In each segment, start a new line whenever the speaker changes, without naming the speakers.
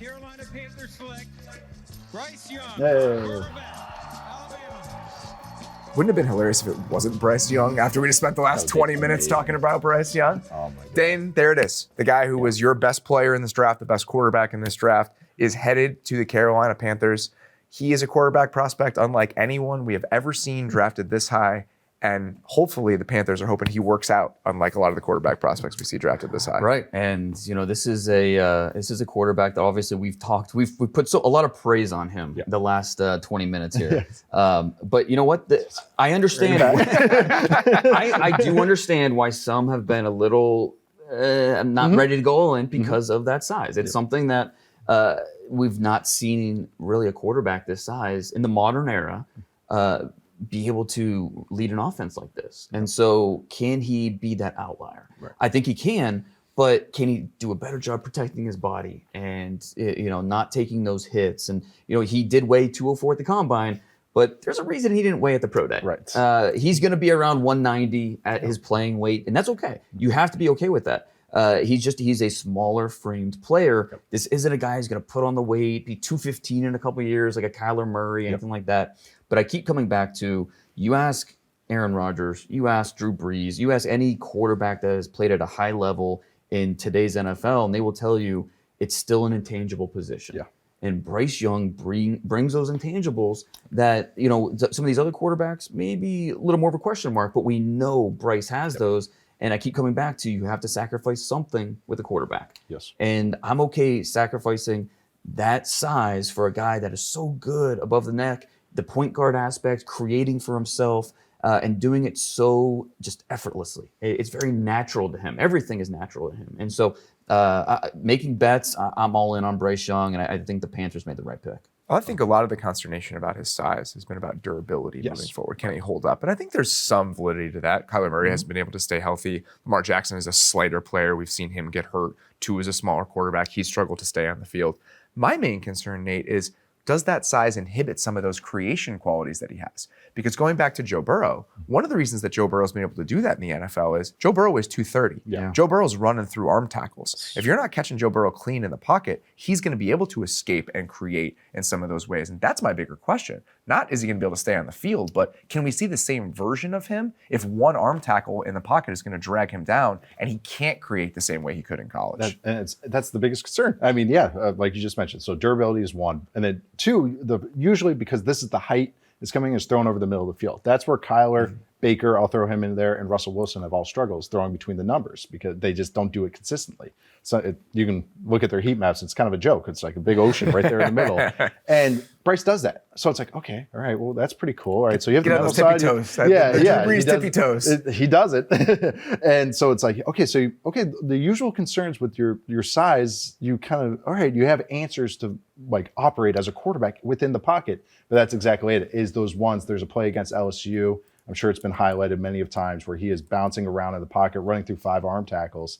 Carolina Panthers select Bryce Young,
Hey.
quarterback, Alabama.
Wouldn't it have been hilarious if it wasn't Bryce Young after we just spent the last 20 minutes talking about Bryce Young?
Oh my God.
Dane, there it is. The guy who was your best player in this draft, the best quarterback in this draft, is headed to the Carolina Panthers. He is a quarterback prospect unlike anyone we have ever seen drafted this high. And hopefully the Panthers are hoping he works out, unlike a lot of the quarterback prospects we see drafted this high.
Right, and this is a quarterback that obviously we've put a lot of praise on him the last 20 minutes here. But you know what? I understand. I do understand why some have been a little not ready to go all in because of that size. It's something that we've not seen really a quarterback this size in the modern era. Be able to lead an offense like this. And so can he be that outlier? Right. I think he can, but can he do a better job protecting his body and not taking those hits? And he did weigh 204 at the combine, but there's a reason he didn't weigh at the pro day.
Right.
He's going to be around 190 at his playing weight, and that's okay. You have to be okay with that. He's a smaller framed player. Yep. This isn't a guy who's going to put on the weight, be 215 in a couple of years, like a Kyler Murray, anything like that. But I keep coming back to, you ask Aaron Rodgers, you ask Drew Brees, you ask any quarterback that has played at a high level in today's NFL, and they will tell you it's still an intangible position. Yeah. And Bryce Young brings those intangibles that, some of these other quarterbacks may be a little more of a question mark, but we know Bryce has those. And I keep coming back to, you have to sacrifice something with a quarterback.
Yes.
And I'm okay sacrificing that size for a guy that is so good above the neck, the point guard aspect, creating for himself, and doing it so just effortlessly. It's very natural to him. Everything is natural to him. And so making bets, I'm all in on Bryce Young, and I think the Panthers made the right pick.
I think a lot of the consternation about his size has been about durability moving forward. Can he hold up? And I think there's some validity to that. Kyler Murray has been able to stay healthy. Lamar Jackson is a slighter player. We've seen him get hurt. Tua is a smaller quarterback. He's struggled to stay on the field. My main concern, Nate, is does that size inhibit some of those creation qualities that he has? Because going back to Joe Burrow, one of the reasons that Joe Burrow's been able to do that in the NFL is Joe Burrow is 230.
Yeah.
Joe Burrow's running through arm tackles. If you're not catching Joe Burrow clean in the pocket, he's going to be able to escape and create in some of those ways. And that's my bigger question. Not is he going to be able to stay on the field, but can we see the same version of him if one arm tackle in the pocket is going to drag him down and he can't create the same way he could in college?
That's the biggest concern. I mean, like you just mentioned. So durability is one. And then two, usually because this is the height, is coming is thrown over the middle of the field. That's where Kyler, Baker, I'll throw him in there, and Russell Wilson have all struggles throwing between the numbers because they just don't do it consistently. So you can look at their heat maps. It's kind of a joke. It's like a big ocean right there in the middle. And Bryce does that. So it's like, okay, all right, well, that's pretty cool. All right, so you have
Get
the
out
metal
those tippy
side.
toes.
Yeah.
Drew Brees tippy toes.
He does it. And so it's like, okay, the usual concerns with your size, you kind of, all right, you have answers to like operate as a quarterback within the pocket. But that's exactly it, is those ones. There's a play against LSU. I'm sure it's been highlighted many of times where he is bouncing around in the pocket, running through 5 arm tackles.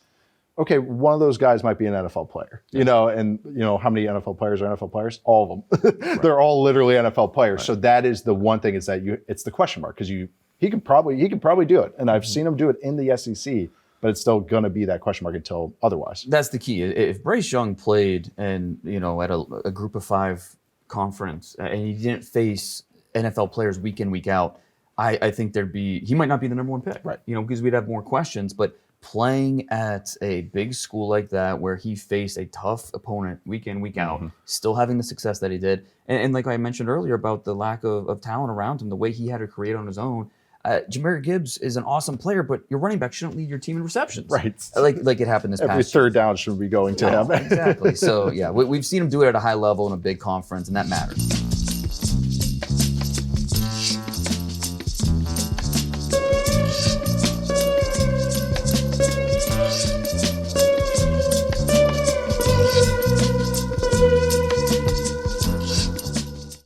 Okay, one of those guys might be an NFL player, and how many NFL players are NFL players? All of them. They're all literally NFL players. Right. So that is the one thing, is that it's the question mark, because he can probably do it. And I've seen him do it in the SEC, but it's still going to be that question mark until otherwise.
That's the key. If Bryce Young played and, at a group of 5 conference and he didn't face NFL players week in, week out, I think he might not be the number 1 pick,
right?
Because we'd have more questions. But playing at a big school like that, where he faced a tough opponent week in, week out, still having the success that he did, and like I mentioned earlier about the lack of talent around him, the way he had to create on his own. Jahmyr Gibbs is an awesome player, but your running back shouldn't lead your team in receptions,
right?
Like it happened this past year.
Every third down should be going to him.
Exactly. So yeah, we've seen him do it at a high level in a big conference, and that matters.